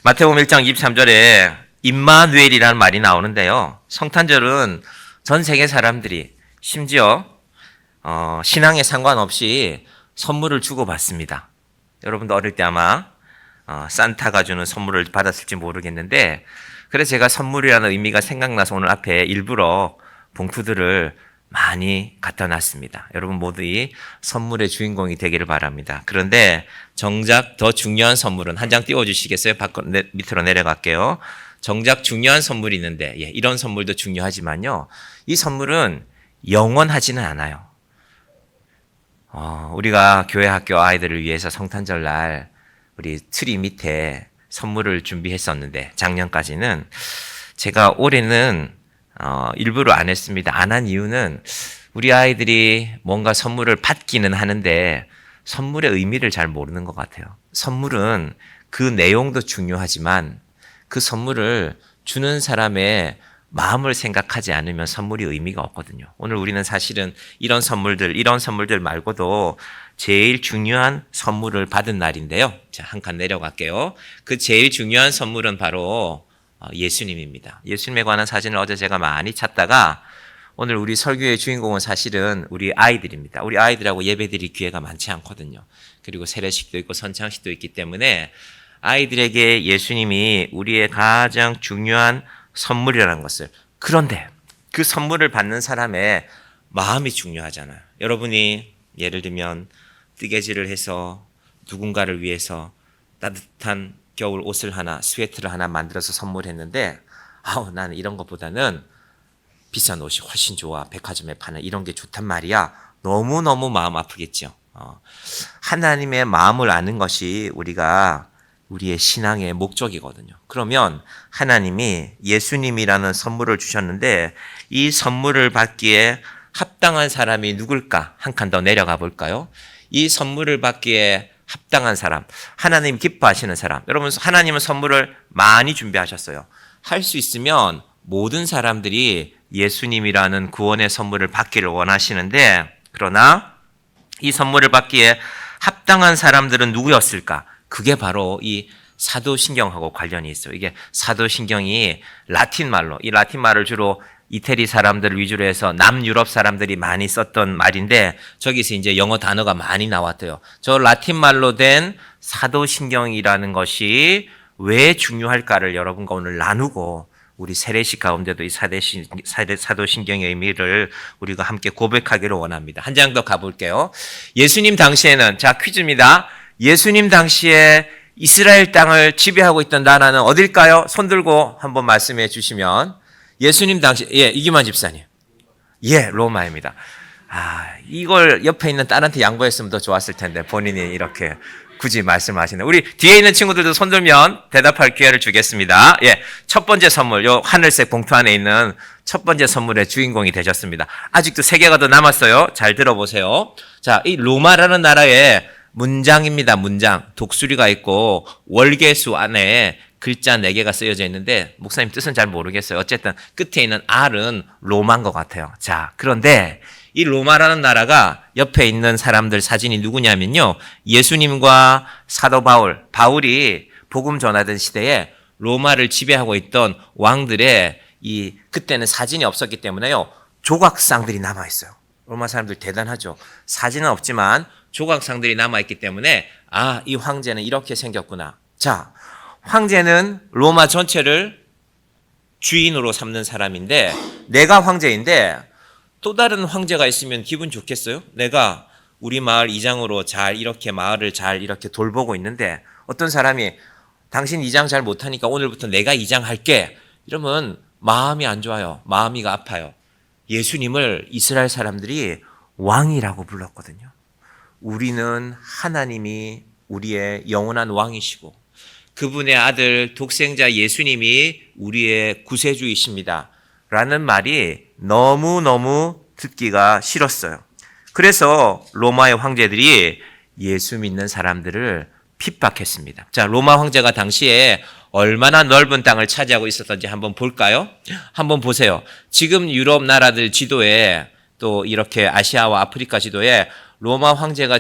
마태복음 1장 23절에 임마누엘이라는 말이 나오는데요. 성탄절은 전 세계 사람들이 심지어 신앙에 상관없이 선물을 주고받습니다. 여러분도 어릴 때 아마 산타가 주는 선물을 받았을지 모르겠는데, 그래서 제가 선물이라는 의미가 생각나서 오늘 앞에 일부러 봉투들을 많이 갖다 놨습니다. 여러분 모두 이 선물의 주인공이 되기를 바랍니다. 그런데 정작 더 중요한 선물은, 한 장 띄워주시겠어요? 밑으로 내려갈게요. 정작 중요한 선물이 있는데, 이런 선물도 중요하지만요, 이 선물은 영원하지는 않아요. 우리가 교회 학교 아이들을 위해서 성탄절 날 우리 트리 밑에 선물을 준비했었는데, 작년까지는 제가 올해는 일부러 안 했습니다. 안 한 이유는 우리 아이들이 뭔가 선물을 받기는 하는데 선물의 의미를 잘 모르는 것 같아요. 선물은 그 내용도 중요하지만 그 선물을 주는 사람의 마음을 생각하지 않으면 선물이 의미가 없거든요. 오늘 우리는 사실은 이런 선물들 말고도 제일 중요한 선물을 받은 날인데요. 자, 한 칸 내려갈게요. 그 제일 중요한 선물은 바로 예수님입니다. 예수님에 관한 사진을 어제 제가 많이 찾다가 오늘 우리 설교의 주인공은 사실은 우리 아이들입니다. 우리 아이들하고 예배드릴 기회가 많지 않거든요. 그리고 세례식도 있고 선창식도 있기 때문에 아이들에게 예수님이 우리의 가장 중요한 선물이라는 것을, 그런데 그 선물을 받는 사람의 마음이 중요하잖아요. 여러분이 예를 들면 뜨개질을 해서 누군가를 위해서 따뜻한 겨울 옷을 하나, 스웨터를 하나 만들어서 선물했는데, 나는 이런 것보다는 비싼 옷이 훨씬 좋아. 백화점에 파는 이런 게 좋단 말이야. 너무너무 마음 아프겠죠. 하나님의 마음을 아는 것이 우리의 신앙의 목적이거든요. 그러면 하나님이 예수님이라는 선물을 주셨는데, 이 선물을 받기에 합당한 사람이 누굴까? 한 칸 더 내려가 볼까요? 이 선물을 받기에 합당한 사람, 하나님 기뻐하시는 사람. 여러분, 하나님은 선물을 많이 준비하셨어요. 할 수 있으면 모든 사람들이 예수님이라는 구원의 선물을 받기를 원하시는데, 그러나 이 선물을 받기에 합당한 사람들은 누구였을까? 그게 바로 이 사도신경하고 관련이 있어요. 이게 사도신경이 라틴 말로, 이 라틴 말을 주로 이태리 사람들 위주로 해서 남유럽 사람들이 많이 썼던 말인데, 저기서 이제 영어 단어가 많이 나왔대요. 저 라틴 말로 된 사도신경이라는 것이 왜 중요할까를 여러분과 오늘 나누고, 우리 세례식 가운데도 이 사도신경의 의미를 우리가 함께 고백하기를 원합니다. 한 장 더 가볼게요. 예수님 당시에는, 자, 퀴즈입니다. 예수님 당시에 이스라엘 땅을 지배하고 있던 나라는 어딜까요? 손 들고 한번 말씀해 주시면. 예수님 당시, 이기만 집사님. 로마입니다. 이걸 옆에 있는 딸한테 양보했으면 더 좋았을 텐데, 본인이 이렇게 굳이 말씀하시네. 우리 뒤에 있는 친구들도 손 들면 대답할 기회를 주겠습니다. 첫 번째 선물, 요 하늘색 봉투 안에 있는 첫 번째 선물의 주인공이 되셨습니다. 아직도 3개가 더 남았어요. 잘 들어보세요. 자, 이 로마라는 나라의 문장입니다. 문장. 독수리가 있고 월계수 안에 글자 4개가 쓰여져 있는데, 목사님 뜻은 잘 모르겠어요. 어쨌든 끝에 있는 R은 로마인 것 같아요. 자, 그런데 이 로마라는 나라가 옆에 있는 사람들 사진이 누구냐면요, 예수님과 사도 바울이 복음 전하던 시대에 로마를 지배하고 있던 왕들의 그때는 사진이 없었기 때문에요, 조각상들이 남아있어요. 로마 사람들 대단하죠. 사진은 없지만 조각상들이 남아있기 때문에, 이 황제는 이렇게 생겼구나. 자, 황제는 로마 전체를 주인으로 삼는 사람인데, 내가 황제인데 또 다른 황제가 있으면 기분 좋겠어요? 내가 우리 마을 이장으로 이렇게 마을을 이렇게 돌보고 있는데, 어떤 사람이 당신 이장 잘 못하니까 오늘부터 내가 이장할게, 이러면 마음이 안 좋아요. 마음이가 아파요. 예수님을 이스라엘 사람들이 왕이라고 불렀거든요. 우리는 하나님이 우리의 영원한 왕이시고 그분의 아들 독생자 예수님이 우리의 구세주이십니다 라는 말이 너무너무 듣기가 싫었어요. 그래서 로마의 황제들이 예수 믿는 사람들을 핍박했습니다. 자, 로마 황제가 당시에 얼마나 넓은 땅을 차지하고 있었던지 한번 볼까요? 한번 보세요. 지금 유럽 나라들 지도에, 또 이렇게 아시아와 아프리카 지도에 로마 황제가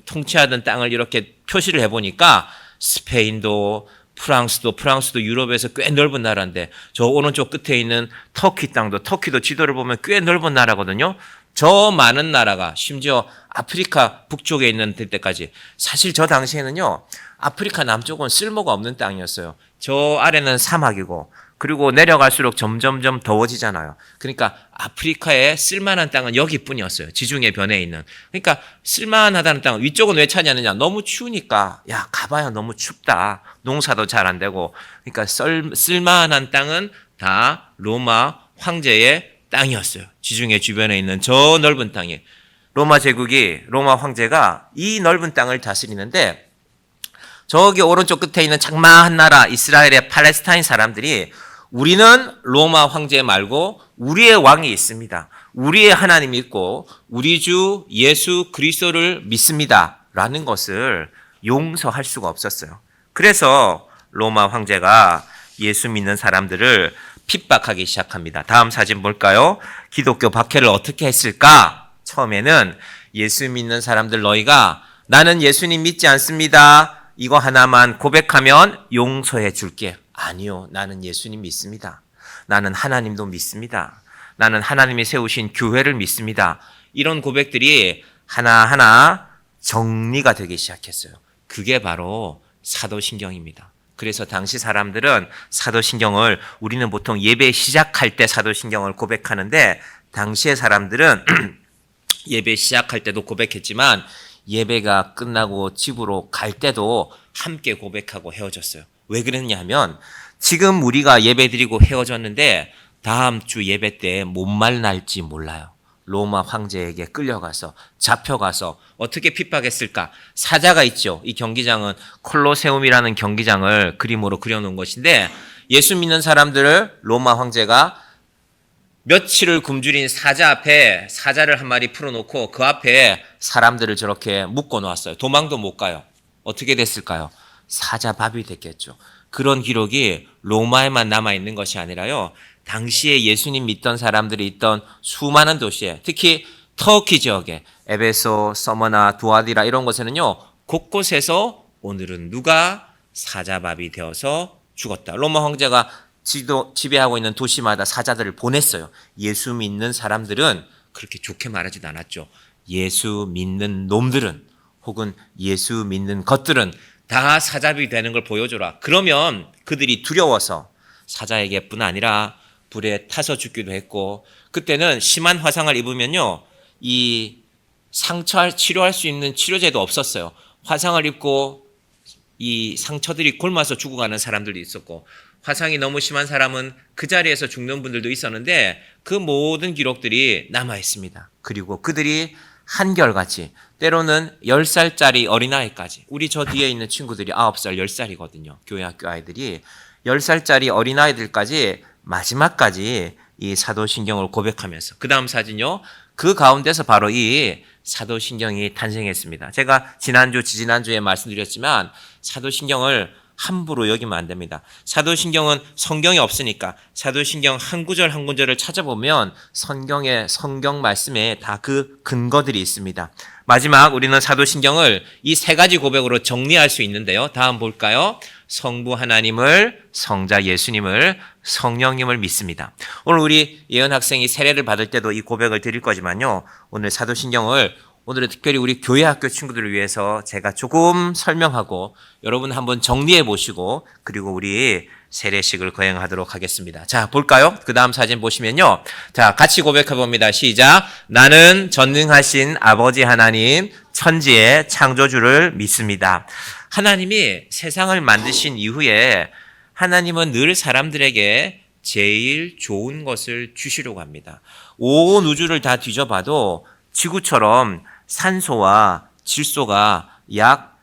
통치하던 땅을 이렇게 표시를 해보니까 스페인도, 프랑스도 유럽에서 꽤 넓은 나라인데 저 오른쪽 끝에 있는 터키 땅도 터키도 지도를 보면 꽤 넓은 나라거든요. 저 많은 나라가 심지어 아프리카 북쪽에 있는 데까지 사실 저 당시에는요. 아프리카 남쪽은 쓸모가 없는 땅이었어요. 저 아래는 사막이고 그리고 내려갈수록 점점점 더워지잖아요. 그러니까 아프리카에 쓸만한 땅은 여기뿐이었어요. 지중해 변에 있는. 그러니까 쓸만하다는 땅은 위쪽은 왜 찾냐느냐. 너무 추우니까 야 가봐야 너무 춥다. 농사도 잘 안 되고. 그러니까 쓸만한 땅은 다 로마 황제의 땅이었어요. 지중해 주변에 있는 저 넓은 땅이. 로마 제국이 로마 황제가 이 넓은 땅을 다스리는데 저기 오른쪽 끝에 있는 장마한 나라 이스라엘의 팔레스타인 사람들이 우리는 로마 황제 말고 우리의 왕이 있습니다. 우리의 하나님이 있고 우리 주 예수 그리스도를 믿습니다. 라는 것을 용서할 수가 없었어요. 그래서 로마 황제가 예수 믿는 사람들을 핍박하기 시작합니다. 다음 사진 볼까요? 기독교 박해를 어떻게 했을까? 처음에는 예수 믿는 사람들 너희가 나는 예수님 믿지 않습니다. 이거 하나만 고백하면 용서해 줄게. 아니요. 나는 예수님 믿습니다. 나는 하나님도 믿습니다. 나는 하나님이 세우신 교회를 믿습니다. 이런 고백들이 하나하나 정리가 되기 시작했어요. 그게 바로 사도신경입니다. 그래서 당시 사람들은 사도신경을 우리는 보통 예배 시작할 때 사도신경을 고백하는데 당시의 사람들은 예배 시작할 때도 고백했지만 예배가 끝나고 집으로 갈 때도 함께 고백하고 헤어졌어요. 왜 그랬냐 하면 지금 우리가 예배 드리고 헤어졌는데 다음 주 예배 때 뭔 말 날지 몰라요. 로마 황제에게 끌려가서 잡혀가서 어떻게 핍박했을까? 사자가 있죠. 이 경기장은 콜로세움이라는 경기장을 그림으로 그려놓은 것인데 예수 믿는 사람들을 로마 황제가 며칠을 굶주린 사자 앞에 사자를 한 마리 풀어놓고 그 앞에 사람들을 저렇게 묶어놓았어요. 도망도 못 가요. 어떻게 됐을까요? 사자밥이 됐겠죠. 그런 기록이 로마에만 남아있는 것이 아니라요. 당시에 예수님 믿던 사람들이 있던 수많은 도시에 특히 터키 지역에 에베소, 서머나, 두아디라 이런 곳에는요. 곳곳에서 오늘은 누가 사자밥이 되어서 죽었다. 로마 황제가 지배하고 있는 도시마다 사자들을 보냈어요. 예수 믿는 사람들은 그렇게 좋게 말하지도 않았죠. 예수 믿는 놈들은 혹은 예수 믿는 것들은 다 사자밥이 되는 걸 보여줘라. 그러면 그들이 두려워서 사자에게뿐 아니라 불에 타서 죽기도 했고 그때는 심한 화상을 입으면요. 이 상처 치료할 수 있는 치료제도 없었어요. 화상을 입고 이 상처들이 곪아서 죽어가는 사람들도 있었고 화상이 너무 심한 사람은 그 자리에서 죽는 분들도 있었는데 그 모든 기록들이 남아 있습니다. 그리고 그들이 한결같이 때로는 10살짜리 어린아이까지 우리 저 뒤에 있는 친구들이 9살, 10살이거든요. 교회 학교 아이들이 10살짜리 어린아이들까지 마지막까지 이 사도신경을 고백하면서 그 다음 사진요. 그 가운데서 바로 이 사도신경이 탄생했습니다. 제가 지난주, 지지난주에 말씀드렸지만 사도신경을 함부로 여기면 안 됩니다. 사도신경은 성경이 없으니까 사도신경 한 구절 한 구절을 찾아보면 성경 말씀에 다 그 근거들이 있습니다. 마지막 우리는 사도신경을 이 세 가지 고백으로 정리할 수 있는데요. 다음 볼까요? 성부 하나님을, 성자 예수님을, 성령님을 믿습니다. 오늘 우리 예은 학생이 세례를 받을 때도 이 고백을 드릴 거지만요. 오늘 사도신경을 오늘은 특별히 우리 교회 학교 친구들을 위해서 제가 조금 설명하고 여러분 한번 정리해 보시고 그리고 우리 세례식을 거행하도록 하겠습니다. 자, 볼까요? 그 다음 사진 보시면요. 자, 같이 고백해 봅니다. 시작. 나는 전능하신 아버지 하나님, 천지의 창조주를 믿습니다. 하나님이 세상을 만드신 이후에 하나님은 늘 사람들에게 제일 좋은 것을 주시려고 합니다. 온 우주를 다 뒤져봐도 지구처럼 산소와 질소가 약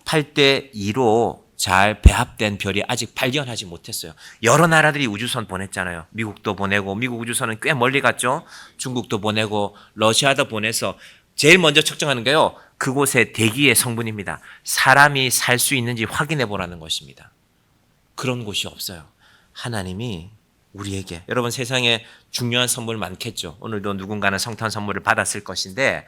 8대 2로 잘 배합된 별이 아직 발견하지 못했어요. 여러 나라들이 우주선 보냈잖아요. 미국도 보내고 미국 우주선은 꽤 멀리 갔죠. 중국도 보내고 러시아도 보내서 제일 먼저 측정하는 게요. 그곳의 대기의 성분입니다. 사람이 살 수 있는지 확인해 보라는 것입니다. 그런 곳이 없어요. 하나님이 우리에게 여러분 세상에 중요한 선물 많겠죠. 오늘도 누군가는 성탄 선물을 받았을 것인데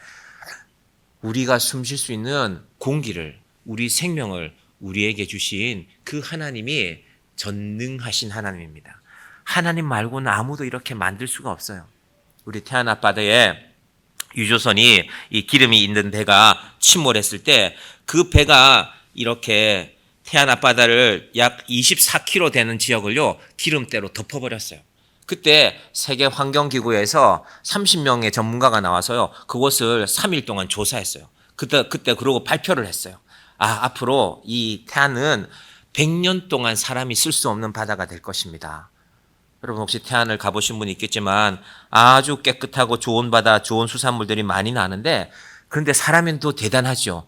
우리가 숨 쉴 수 있는 공기를 우리 생명을 우리에게 주신 그 하나님이 전능하신 하나님입니다. 하나님 말고는 아무도 이렇게 만들 수가 없어요. 우리 태안 앞바다에 유조선이 이 기름이 있는 배가 침몰했을 때 그 배가 이렇게 태안 앞바다를 약 24km 되는 지역을요 기름때로 덮어버렸어요. 그때 세계 환경기구에서 30명의 전문가가 나와서요 그곳을 3일 동안 조사했어요. 그때 그러고 발표를 했어요. 앞으로 이 태안은 100년 동안 사람이 쓸 수 없는 바다가 될 것입니다. 여러분 혹시 태안을 가보신 분이 있겠지만 아주 깨끗하고 좋은 바다, 좋은 수산물들이 많이 나는데 그런데 사람은 또 대단하죠.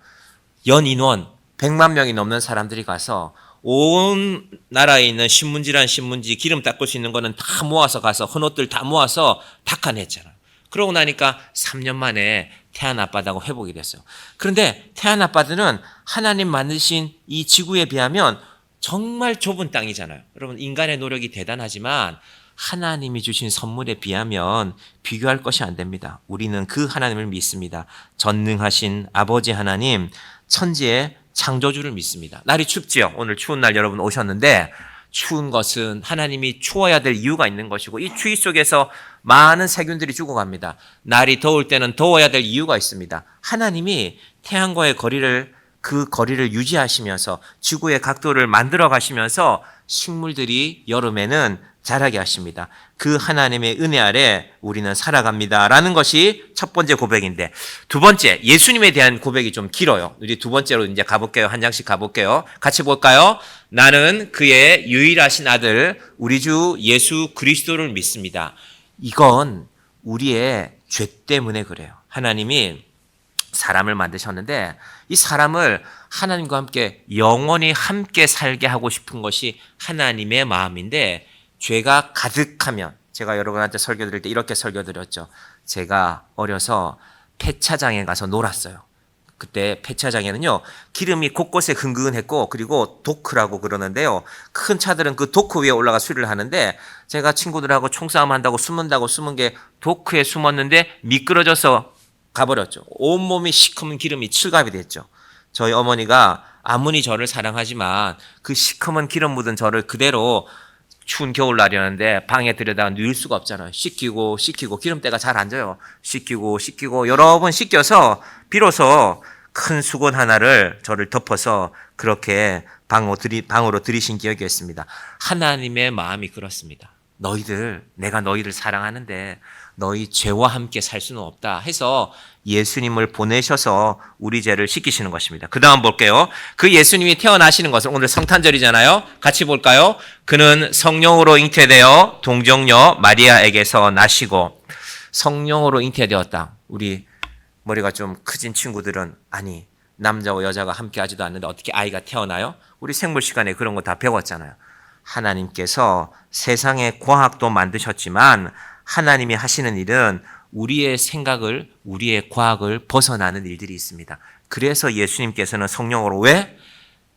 연 인원 100만 명이 넘는 사람들이 가서 온 나라에 있는 신문지 기름 닦을 수 있는 거는 다 모아서 가서 헌옷들 다 모아서 닦아냈잖아요. 그러고 나니까 3년 만에 태안 앞바다가 회복이 됐어요. 그런데 태안 앞바다는 하나님 만드신 이 지구에 비하면 정말 좁은 땅이잖아요. 여러분 인간의 노력이 대단하지만 하나님이 주신 선물에 비하면 비교할 것이 안 됩니다. 우리는 그 하나님을 믿습니다. 전능하신 아버지 하나님, 천지의 창조주를 믿습니다. 날이 춥지요. 오늘 추운 날 여러분 오셨는데 추운 것은 하나님이 추워야 될 이유가 있는 것이고 이 추위 속에서 많은 세균들이 죽어갑니다. 날이 더울 때는 더워야 될 이유가 있습니다. 하나님이 태양과의 그 거리를 유지하시면서 지구의 각도를 만들어 가시면서 식물들이 여름에는 자라게 하십니다. 그 하나님의 은혜 아래 우리는 살아갑니다라는 것이 첫 번째 고백인데 두 번째 예수님에 대한 고백이 좀 길어요. 우리 두 번째로 이제 가볼게요. 한 장씩 가볼게요. 같이 볼까요? 나는 그의 유일하신 아들 우리 주 예수 그리스도를 믿습니다. 이건 우리의 죄 때문에 그래요. 하나님이 사람을 만드셨는데 이 사람을 하나님과 함께 영원히 함께 살게 하고 싶은 것이 하나님의 마음인데 죄가 가득하면 제가 여러분한테 설교 드릴 때 이렇게 설교 드렸죠. 제가 어려서 폐차장에 가서 놀았어요. 그때 폐차장에는요 기름이 곳곳에 흥건했고 그리고 도크라고 그러는데요. 큰 차들은 그 도크 위에 올라가 수리를 하는데 제가 친구들하고 총싸움 한다고 숨은 게 도크에 숨었는데 미끄러져서 가버렸죠. 온몸이 시커먼 기름이 칠갑이 됐죠. 저희 어머니가 아무리 저를 사랑하지만 그 시커먼 기름 묻은 저를 그대로 추운 겨울날이었는데 방에 들여다가 누울 수가 없잖아요. 씻기고 기름때가 잘 안 져요. 씻기고 여러 번 씻겨서 비로소 큰 수건 하나를 저를 덮어서 그렇게 방으로 들이신 기억이 있습니다. 하나님의 마음이 그렇습니다. 내가 너희를 사랑하는데 너희 죄와 함께 살 수는 없다 해서 예수님을 보내셔서 우리 죄를 씻기시는 것입니다. 그 다음 볼게요. 그 예수님이 태어나시는 것은 오늘 성탄절이잖아요. 같이 볼까요? 그는 성령으로 잉태되어 동정녀 마리아에게서 나시고 성령으로 잉태되었다. 우리 머리가 좀 크진 친구들은 아니 남자와 여자가 함께 하지도 않는데 어떻게 아이가 태어나요? 우리 생물 시간에 그런 거 다 배웠잖아요. 하나님께서 세상의 과학도 만드셨지만 하나님이 하시는 일은 우리의 생각을, 우리의 과학을 벗어나는 일들이 있습니다. 그래서 예수님께서는 성령으로 왜?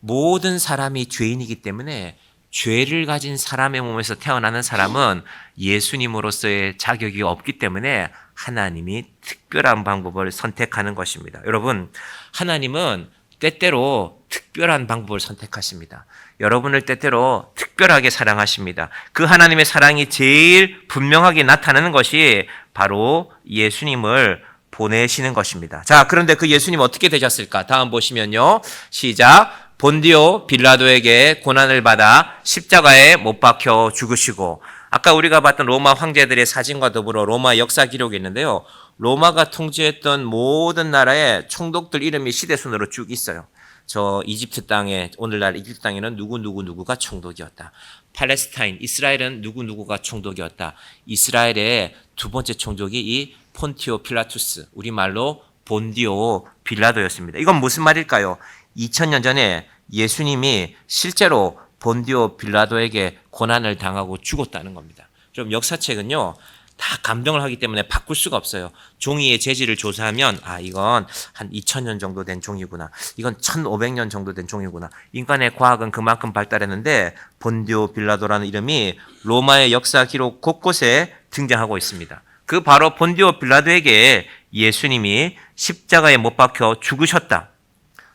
모든 사람이 죄인이기 때문에 죄를 가진 사람의 몸에서 태어나는 사람은 예수님으로서의 자격이 없기 때문에 하나님이 특별한 방법을 선택하는 것입니다. 여러분, 하나님은 때때로 특별한 방법을 선택하십니다. 여러분을 때때로 특별하게 사랑하십니다. 그 하나님의 사랑이 제일 분명하게 나타나는 것이 바로 예수님을 보내시는 것입니다. 자, 그런데 그 예수님 어떻게 되셨을까? 다음 보시면요. 시작. 본디오 빌라도에게 고난을 받아 십자가에 못 박혀 죽으시고 아까 우리가 봤던 로마 황제들의 사진과 더불어 로마 역사 기록이 있는데요. 로마가 통치했던 모든 나라의 총독들 이름이 시대순으로 쭉 있어요. 저 이집트 땅에 오늘날 이집트 땅에는 누구가 총독이었다. 팔레스타인 이스라엘은 누구가 총독이었다. 이스라엘의 두 번째 총독이 이 폰티오 필라투스 우리말로 본디오 빌라도였습니다. 이건 무슨 말일까요? 2000년 전에 예수님이 실제로 본디오 빌라도에게 고난을 당하고 죽었다는 겁니다. 좀 역사책은요. 다 감정을 하기 때문에 바꿀 수가 없어요. 종이의 재질을 조사하면 이건 한 2000년 정도 된 종이구나. 이건 1500년 정도 된 종이구나. 인간의 과학은 그만큼 발달했는데 본디오 빌라도라는 이름이 로마의 역사 기록 곳곳에 등장하고 있습니다. 그 바로 본디오 빌라도에게 예수님이 십자가에 못 박혀 죽으셨다.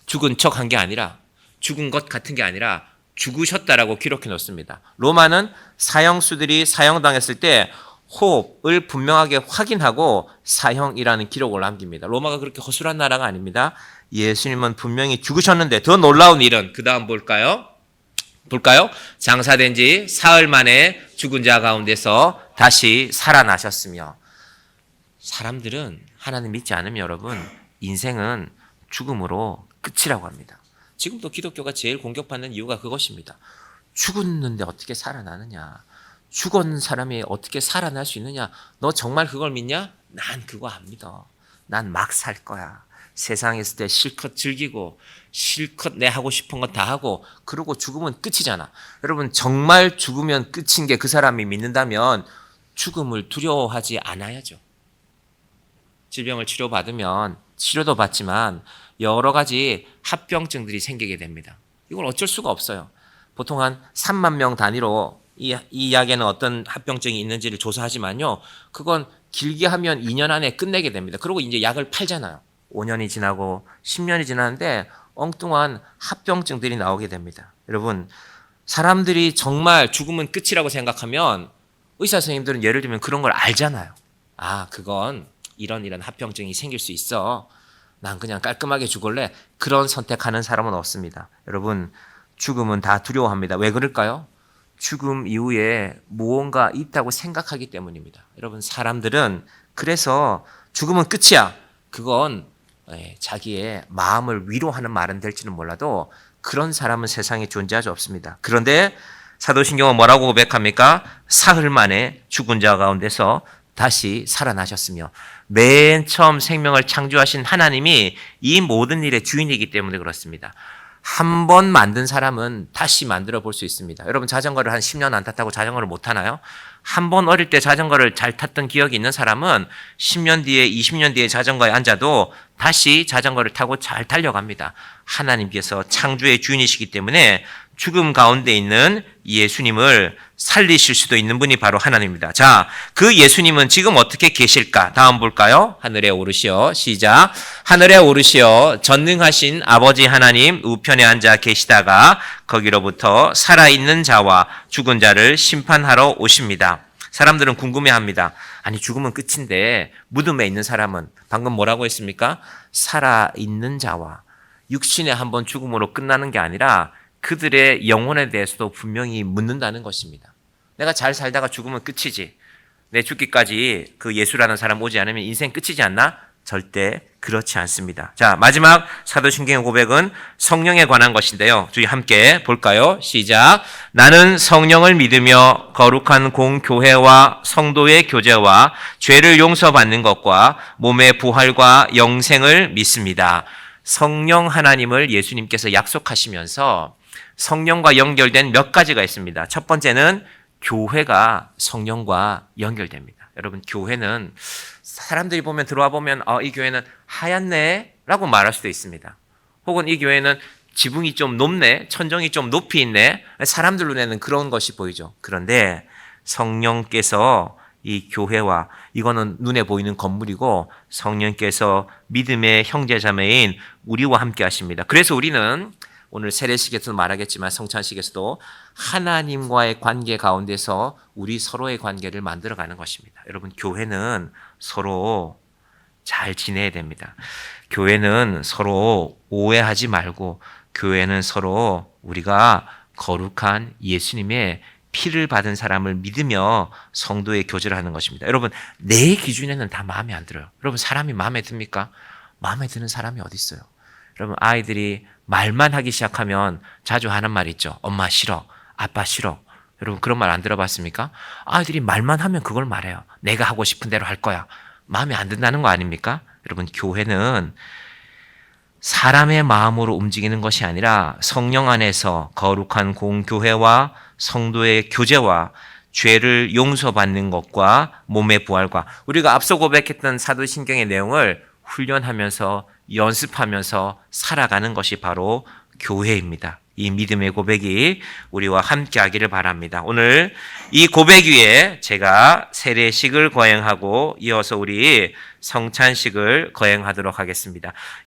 죽은 척 한 게 아니라 죽은 것 같은 게 아니라 죽으셨다라고 기록해 놓습니다. 로마는 사형수들이 사형당했을 때 호흡을 분명하게 확인하고 사형이라는 기록을 남깁니다. 로마가 그렇게 허술한 나라가 아닙니다. 예수님은 분명히 죽으셨는데 더 놀라운 일은 그 다음 볼까요? 장사된 지 사흘 만에 죽은 자 가운데서 다시 살아나셨으며. 사람들은 하나님 믿지 않으면 여러분 인생은 죽음으로 끝이라고 합니다. 지금도 기독교가 제일 공격받는 이유가 그것입니다. 죽었는데 어떻게 살아나느냐? 죽은 사람이 어떻게 살아날 수 있느냐? 너 정말 그걸 믿냐? 난 그거 안 믿어. 난 막 살 거야. 세상에 있을 때 실컷 즐기고 실컷 내 하고 싶은 거 다 하고 그러고 죽으면 끝이잖아. 여러분 정말 죽으면 끝인 게 그 사람이 믿는다면 죽음을 두려워하지 않아야죠. 질병을 치료받으면 치료도 받지만 여러 가지 합병증들이 생기게 됩니다. 이걸 어쩔 수가 없어요. 보통 한 3만 명 단위로 이 약에는 어떤 합병증이 있는지를 조사하지만요. 그건 길게 하면 2년 안에 끝내게 됩니다. 그리고 이제 약을 팔잖아요. 5년이 지나고 10년이 지나는데 엉뚱한 합병증들이 나오게 됩니다. 여러분 사람들이 정말 죽으면 끝이라고 생각하면 의사 선생님들은 예를 들면 그런 걸 알잖아요. 아 그건 이런 합병증이 생길 수 있어. 난 그냥 깔끔하게 죽을래. 그런 선택하는 사람은 없습니다. 여러분 죽음은 다 두려워합니다. 왜 그럴까요? 죽음 이후에 무언가 있다고 생각하기 때문입니다. 여러분 사람들은 그래서 죽음은 끝이야. 그건 자기의 마음을 위로하는 말은 될지는 몰라도 그런 사람은 세상에 존재하지 없습니다. 그런데 사도신경은 뭐라고 고백합니까? 사흘 만에 죽은 자 가운데서 다시 살아나셨으며 맨 처음 생명을 창조하신 하나님이 이 모든 일의 주인이기 때문에 그렇습니다. 한 번 만든 사람은 다시 만들어 볼 수 있습니다. 여러분 자전거를 한 10년 안 탔다고 자전거를 못 타나요? 한 번 어릴 때 자전거를 잘 탔던 기억이 있는 사람은 10년 뒤에 20년 뒤에 자전거에 앉아도 다시 자전거를 타고 잘 달려갑니다. 하나님께서 창조의 주인이시기 때문에 죽음 가운데 있는 예수님을 살리실 수도 있는 분이 바로 하나님입니다. 자, 그 예수님은 지금 어떻게 계실까? 다음 볼까요? 하늘에 오르시어 시작. 하늘에 오르시어 전능하신 아버지 하나님 우편에 앉아 계시다가 거기로부터 살아있는 자와 죽은 자를 심판하러 오십니다. 사람들은 궁금해합니다. 아니 죽으면 끝인데 무덤에 있는 사람은 방금 뭐라고 했습니까? 살아있는 자와 육신에 한번 죽음으로 끝나는 게 아니라 그들의 영혼에 대해서도 분명히 묻는다는 것입니다. 내가 잘 살다가 죽으면 끝이지. 내 죽기까지 그 예수라는 사람 오지 않으면 인생 끝이지 않나? 절대 그렇지 않습니다. 자, 마지막 사도신경의 고백은 성령에 관한 것인데요. 저희 함께 볼까요? 시작. 나는 성령을 믿으며 거룩한 공교회와 성도의 교제와 죄를 용서받는 것과 몸의 부활과 영생을 믿습니다. 성령 하나님을 예수님께서 약속하시면서 성령과 연결된 몇 가지가 있습니다. 첫 번째는 교회가 성령과 연결됩니다. 여러분 교회는 사람들이 보면 들어와 보면 이 교회는 하얗네 라고 말할 수도 있습니다. 혹은 이 교회는 지붕이 좀 높네, 천정이 좀 높이 있네, 사람들 눈에는 그런 것이 보이죠. 그런데 성령께서 이 교회와 이거는 눈에 보이는 건물이고 성령께서 믿음의 형제자매인 우리와 함께 하십니다. 그래서 우리는 오늘 세례식에서도 말하겠지만 성찬식에서도 하나님과의 관계 가운데서 우리 서로의 관계를 만들어가는 것입니다. 여러분 교회는 서로 잘 지내야 됩니다. 교회는 서로 오해하지 말고 교회는 서로 우리가 거룩한 예수님의 피를 받은 사람을 믿으며 성도의 교제를 하는 것입니다. 여러분 내 기준에는 다 마음에 안 들어요. 여러분 사람이 마음에 듭니까? 마음에 드는 사람이 어디 있어요? 여러분 아이들이 말만 하기 시작하면 자주 하는 말 있죠. 엄마 싫어, 아빠 싫어. 여러분 그런 말 안 들어봤습니까? 아이들이 말만 하면 그걸 말해요. 내가 하고 싶은 대로 할 거야. 마음에 안 든다는 거 아닙니까? 여러분 교회는 사람의 마음으로 움직이는 것이 아니라 성령 안에서 거룩한 공교회와 성도의 교제와 죄를 용서받는 것과 몸의 부활과 우리가 앞서 고백했던 사도신경의 내용을 훈련하면서 연습하면서 살아가는 것이 바로 교회입니다. 이 믿음의 고백이 우리와 함께 하기를 바랍니다. 오늘 이 고백 위에 제가 세례식을 거행하고 이어서 우리 성찬식을 거행하도록 하겠습니다.